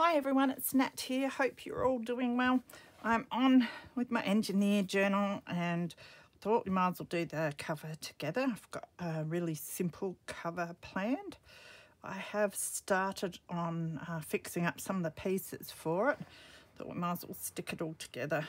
Hi everyone, it's Nat here. Hope you're all doing well. I'm on with my engineer journal and thought we might as well do the cover together. I've got a really simple cover planned. I have started on fixing up some of the pieces for it. Thought we might as well stick it all together.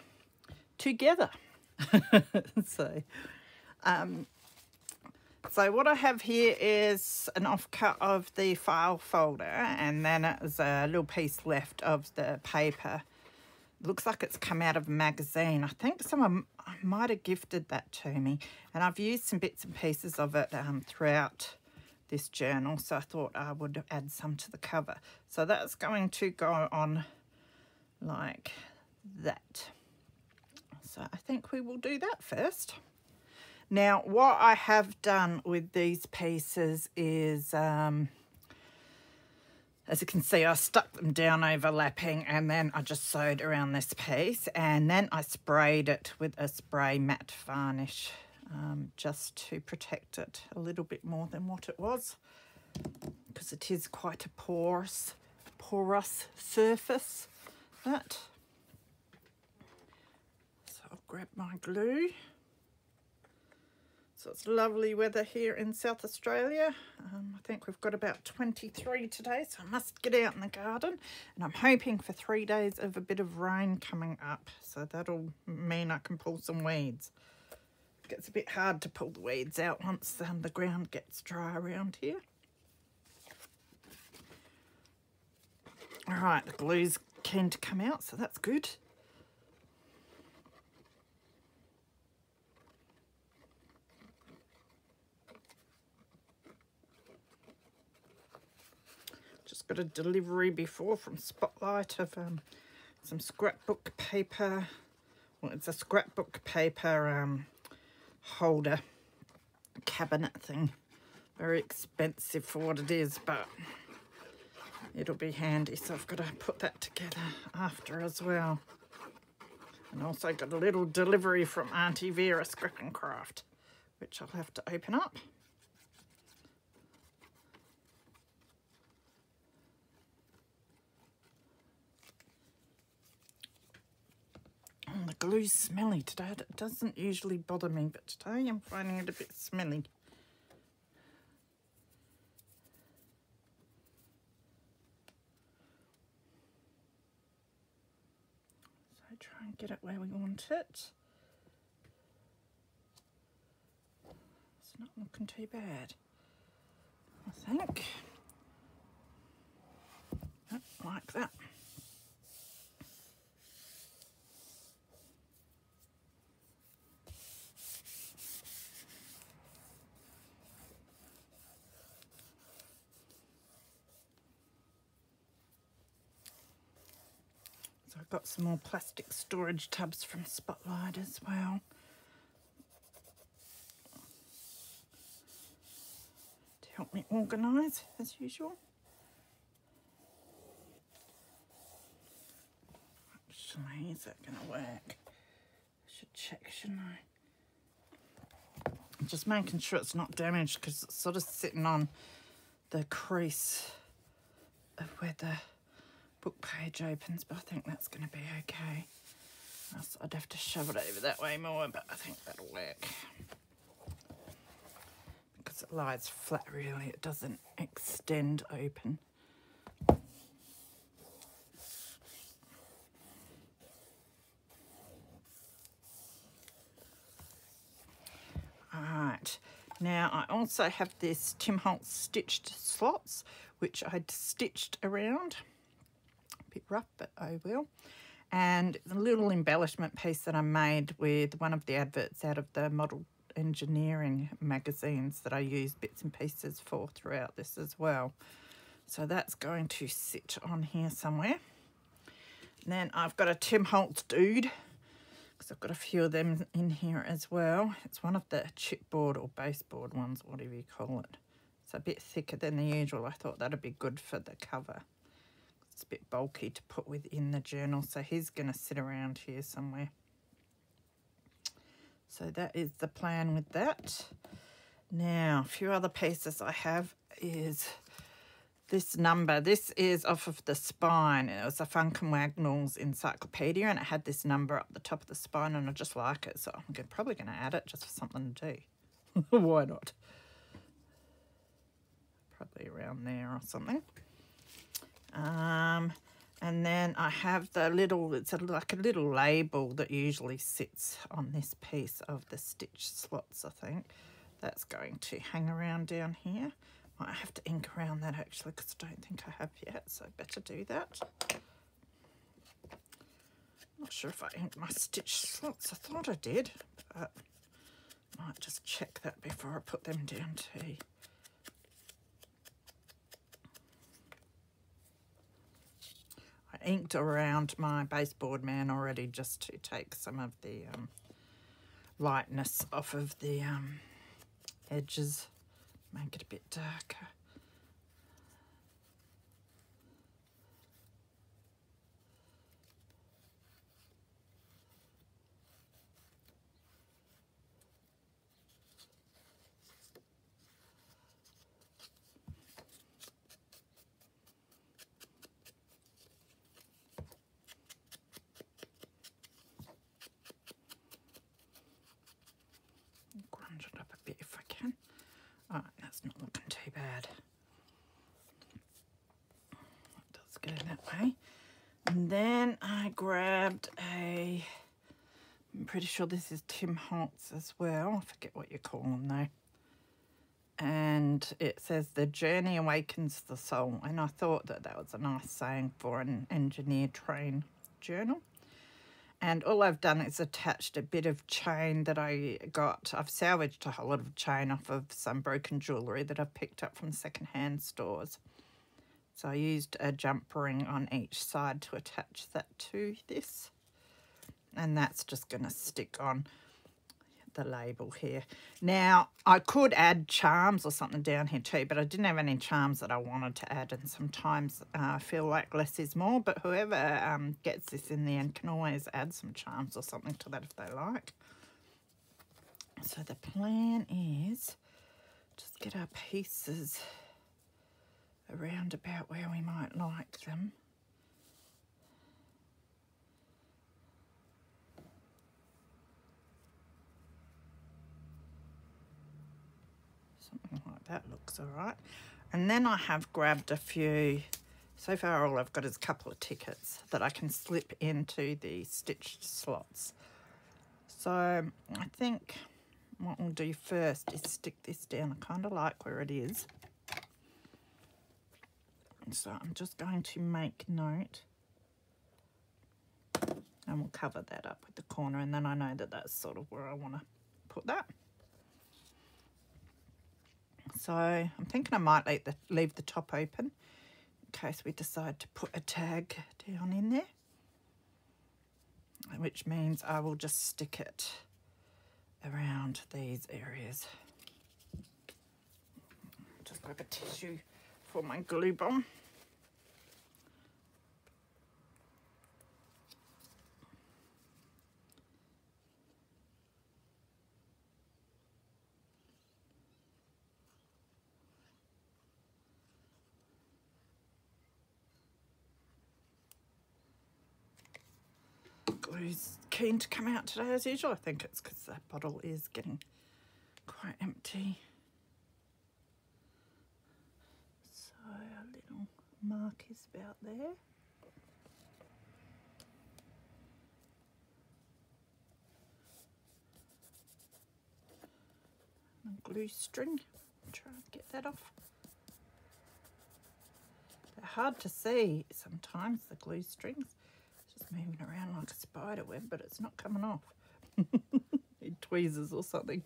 So what I have here is an offcut of the file folder, and then there's a little piece left of the paper. Looks like it's come out of a magazine. I think someone might have gifted that to me, and I've used some bits and pieces of it throughout this journal, so I thought I would add some to the cover. So that's going to go on like that. So I think we will do that first. Now, what I have done with these pieces is, as you can see, I stuck them down overlapping, and then I just sewed around this piece, and then I sprayed it with a spray matte varnish just to protect it a little bit more than what it was, because it is quite a porous surface. So I'll grab my glue. So it's lovely weather here in South Australia. I think we've got about 23 today, so I must get out in the garden. And I'm hoping for 3 days of a bit of rain coming up, so that'll mean I can pull some weeds. It gets a bit hard to pull the weeds out once the ground gets dry around here. All right, the glue's keen to come out, so that's good. Just got a delivery before from Spotlight of some scrapbook paper. Well, it's a scrapbook paper holder cabinet thing. Very expensive for what it is, but it'll be handy. So I've got to put that together after as well. And also got a little delivery from Auntie Vera Scrap and Craft, which I'll have to open up. The glue's smelly today. It doesn't usually bother me, but today I'm finding it a bit smelly. So try and get it where we want it. It's not looking too bad, I think. Oh, like that. So I've got some more plastic storage tubs from Spotlight as well. To help me organise, as usual. Actually, is that going to work? I should check, shouldn't I? I'm just making sure it's not damaged, because it's sort of sitting on the crease of where the book page opens, but I think that's going to be okay. I'd have to shove it over that way more, but I think that'll work. Because it lies flat, really. It doesn't extend open. Alright, now I also have this Tim Holtz stitched slots, which I'd stitched around. A bit rough, but I will. And the little embellishment piece that I made with one of the adverts out of the model engineering magazines that I use bits and pieces for throughout this as well. So that's going to sit on here somewhere. And then I've got a Tim Holtz dude, because I've got a few of them in here as well. It's one of the chipboard or baseboard ones, whatever you call it. It's a bit thicker than the usual. I thought that'd be good for the cover. It's a bit bulky to put within the journal, so he's going to sit around here somewhere. So that is the plan with that. Now, a few other pieces I have is this number. This is off of the spine. It was a Funk and Wagnall's encyclopedia, and it had this number up the top of the spine, and I just like it, so I'm probably going to add it just for something to do. Why not? Probably around there or something. And then I have the little, it's like a little label that usually sits on this piece of the stitch slots, I think. That's going to hang around down here. Might have to ink around that actually, because I don't think I have yet, so better do that. Not sure if I inked my stitch slots. I thought I did, but I might just check that before I put them down too. I inked around my baseboard man already just to take some of the lightness off of the edges, make it a bit darker. Grunge it up a bit if I can. All right, that's not looking too bad. It does go that way. And then I grabbed I'm pretty sure this is Tim Holtz as well. I forget what you call them though. And it says, "The journey awakens the soul." And I thought that that was a nice saying for an engineer train journal. And all I've done is attached a bit of chain that I got. I've salvaged a whole lot of chain off of some broken jewellery that I've picked up from secondhand stores. So I used a jump ring on each side to attach that to this. And that's just going to stick on the label here. Now, I could add charms or something down here too, but I didn't have any charms that I wanted to add, and sometimes I feel like less is more, but whoever gets this in the end can always add some charms or something to that if they like. So the plan is just get our pieces around about where we might like them. Something like that looks all right. And then I have grabbed a few, so far all I've got is a couple of tickets that I can slip into the stitched slots. So I think what we'll do first is stick this down. I kind of like where it is. And so I'm just going to make note, and we'll cover that up with the corner, and then I know that that's sort of where I want to put that. So I'm thinking I might leave the top open in case we decide to put a tag down in there, which means I will just stick it around these areas. Just grab a tissue for my glue bomb. Glue's keen to come out today as usual. I think it's because that bottle is getting quite empty. So a little mark is about there. And glue string, try and get that off. They're hard to see sometimes, the glue strings. Just moving around like a spider web, but it's not coming off. It tweezers or something.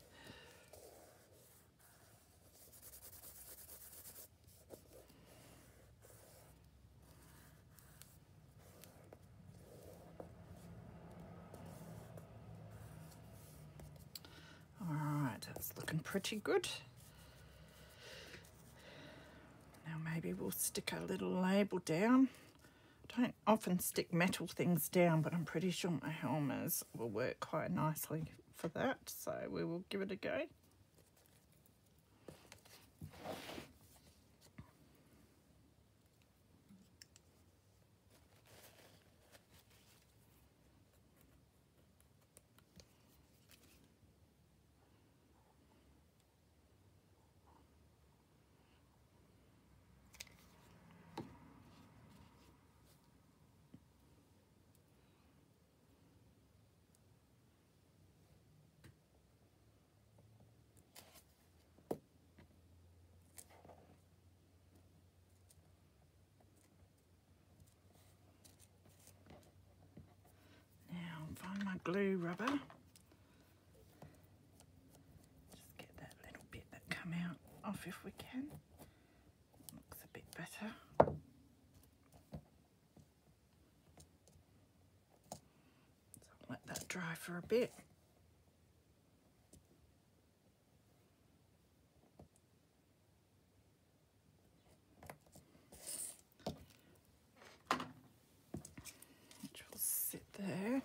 All right, that's looking pretty good. Now maybe we'll stick a little label down. I don't often stick metal things down, but I'm pretty sure my helmers will work quite nicely for that, so we will give it a go. glue rubber. Just get that little bit that come out off if we can. Looks a bit better. So I'll let that dry for a bit. There.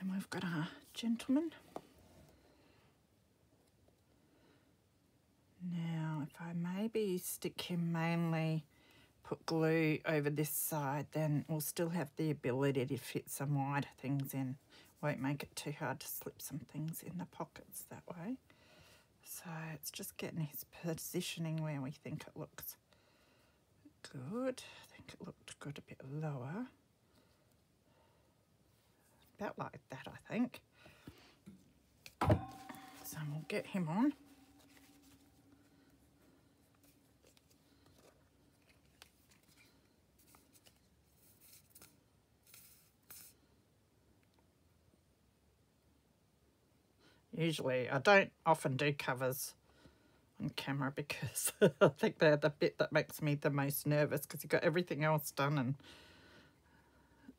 Then we've got our gentleman. Now, if I maybe stick him mainly, put glue over this side, then we'll still have the ability to fit some wider things in. Won't make it too hard to slip some things in the pockets that way. So it's just getting his positioning where we think it looks good. I think it looked good a bit lower. About like that, I think. So we'll get him on. Usually, I don't often do covers on camera because I think they're the bit that makes me the most nervous, because you've got everything else done and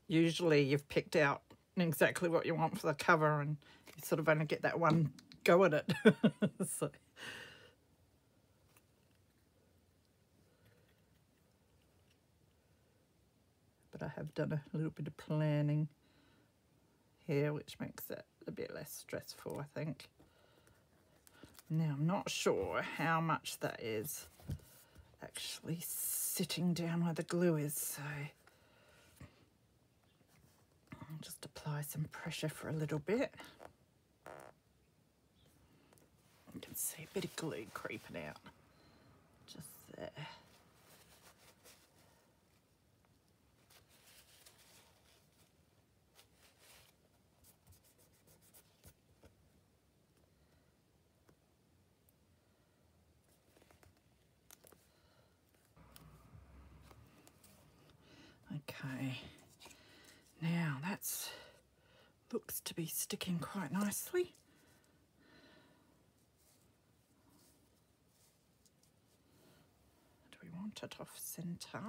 usually you've picked out exactly what you want for the cover and you sort of only get that one go at it. So. But I have done a little bit of planning here, which makes it a bit less stressful, I think. Now, I'm not sure how much that is actually sitting down where the glue is, so I'll just apply some pressure for a little bit. You can see a bit of glue creeping out just there. Okay, now that's looks to be sticking quite nicely. Do we want it off centre? I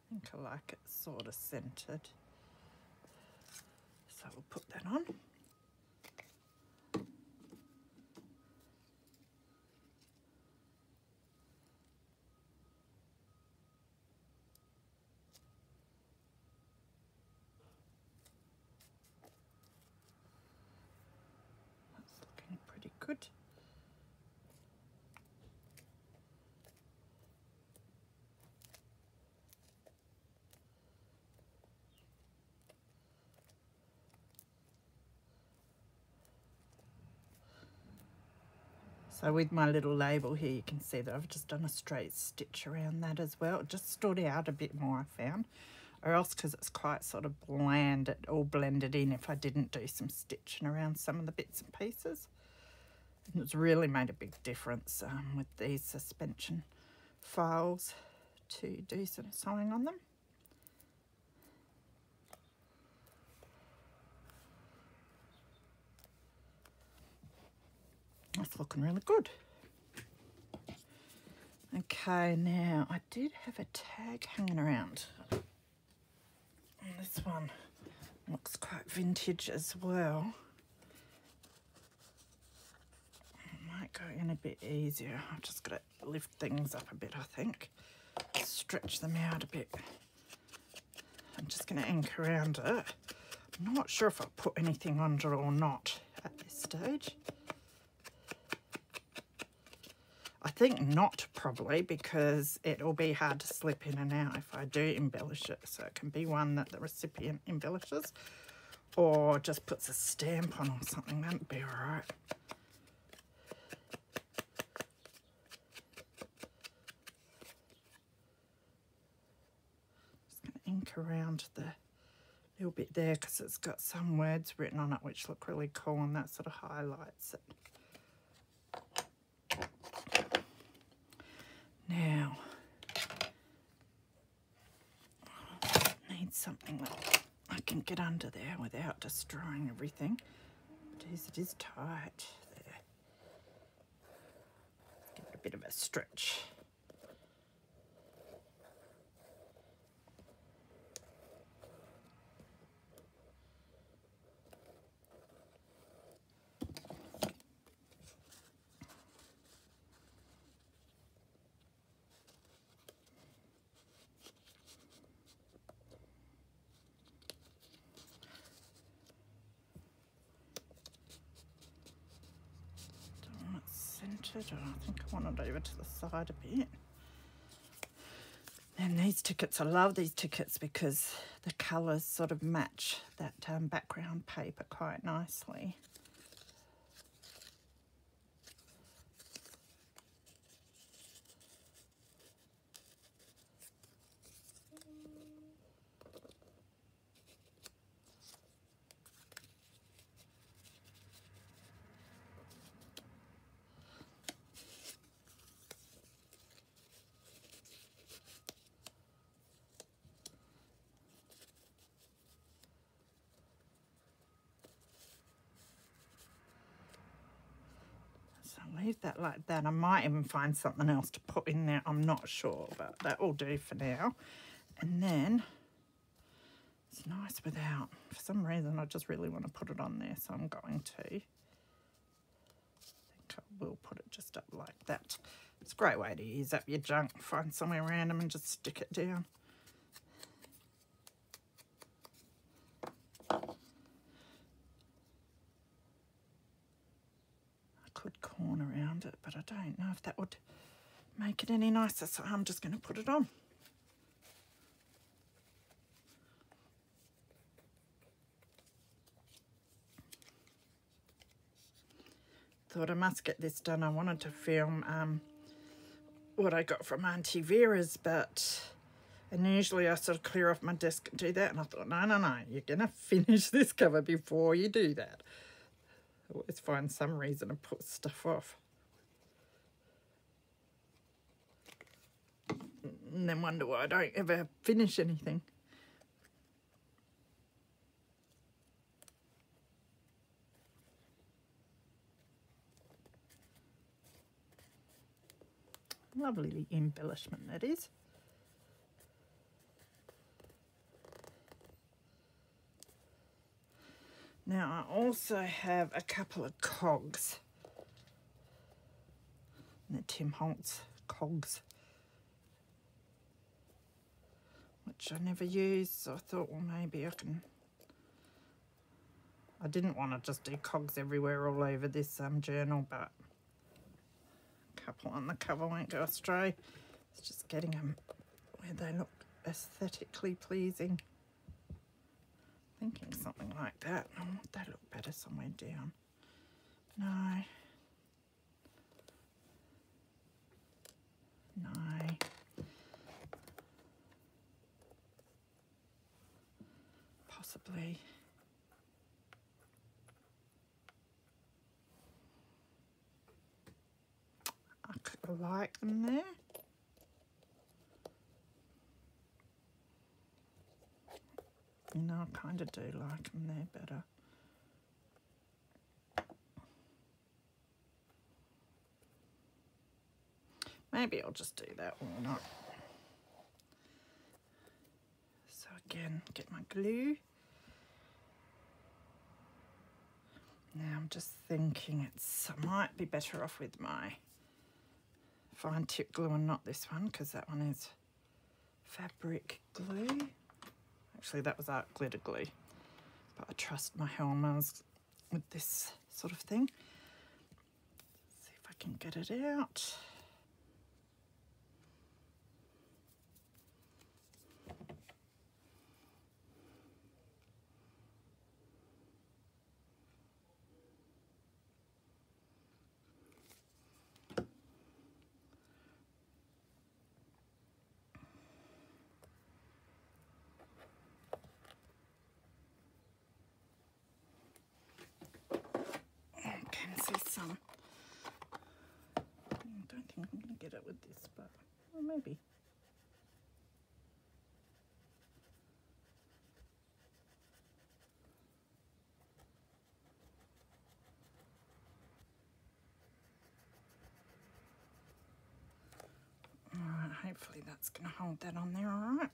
think I like it sort of centred. So we'll put that on. Pretty good. So with my little label here, you can see that I've just done a straight stitch around that as well. It just stood out a bit more, I found, or else because it's quite sort of bland, it all blended in if I didn't do some stitching around some of the bits and pieces. And it's really made a big difference with these suspension files to do some sewing on them. That's looking really good. Okay, now I did have a tag hanging around. And this one looks quite vintage as well. Might go in a bit easier. I've just got to lift things up a bit, I think. Stretch them out a bit. I'm just going to ink around it. I'm not sure if I'll put anything under or not at this stage. I think not, probably, because it'll be hard to slip in and out if I do embellish it. So it can be one that the recipient embellishes or just puts a stamp on or something. That'd be all right. Just going to ink around the little bit there because it's got some words written on it which look really cool, and that sort of highlights it. Now, I need something get under there without destroying everything. Geez, it is tight there. Give it a bit of a stretch. Centered. I think I want it over to the side a bit. And these tickets, I love these tickets because the colours sort of match that background paper quite nicely. Leave that like that. I might even find something else to put in there. I'm not sure, but that will do for now. And then it's nice without. For some reason, I just really want to put it on there, so I'm going to. I think I will put it just up like that. It's a great way to use up your junk. Find somewhere random and just stick it down. Could corn around it, but I don't know if that would make it any nicer, so I'm just going to put it on. Thought I must get this done. I wanted to film what I got from Auntie Vera's, and usually I sort of clear off my desk and do that, and I thought, no, you're going to finish this cover before you do that. I always find some reason to put stuff off. And then wonder why I don't ever finish anything. Lovely embellishment that is. Now I also have a couple of Cogs. The Tim Holtz Cogs, which I never use, so I thought, well, maybe I can. I didn't want to just do Cogs everywhere all over this journal, but a couple on the cover won't go astray. It's just getting them where they look aesthetically pleasing. Thinking something like that. Oh, would they look better somewhere down? No. Possibly. I like them there. You know, I kind of do like them there better. Maybe I'll just do that or not. So again, get my glue. Now I'm just thinking I might be better off with my fine tip glue and not this one, because that one is fabric glue. Actually, that was art glitter glue, but I trust my Helmers with this sort of thing. Let's see if I can get it out. Some. I don't think I'm going to get it with this, but well, maybe. hopefully that's going to hold that on there all right.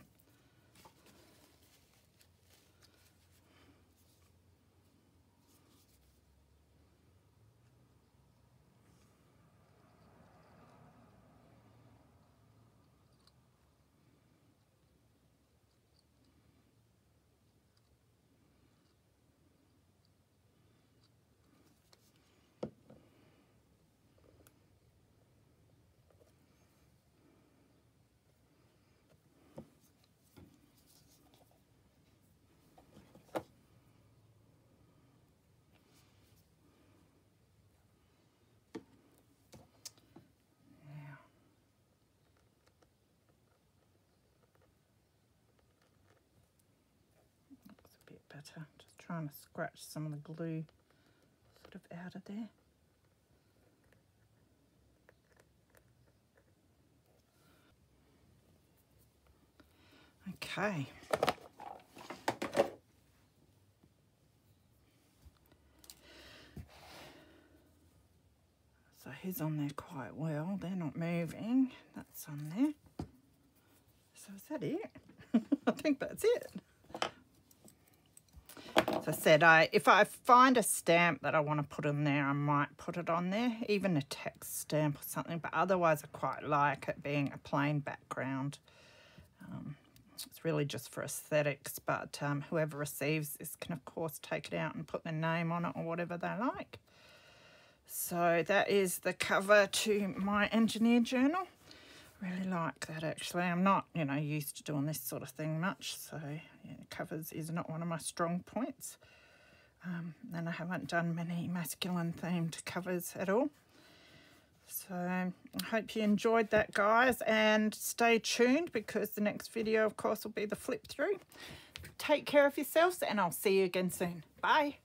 Better. Just trying to scratch some of the glue sort of out of there. Okay. So he's on there quite well. They're not moving. That's on there. So is that it? I think that's it. As I said, if I find a stamp that I want to put in there, I might put it on there, even a text stamp or something, but otherwise I quite like it being a plain background. It's really just for aesthetics, but whoever receives this can, of course, take it out and put their name on it or whatever they like. So that is the cover to my engineer journal. Really like that, actually. I'm not, you know, used to doing this sort of thing much, so yeah, covers is not one of my strong points. And I haven't done many masculine themed covers at all. So I hope you enjoyed that, guys, and stay tuned because the next video, of course, will be the flip through. Take care of yourselves, and I'll see you again soon. Bye.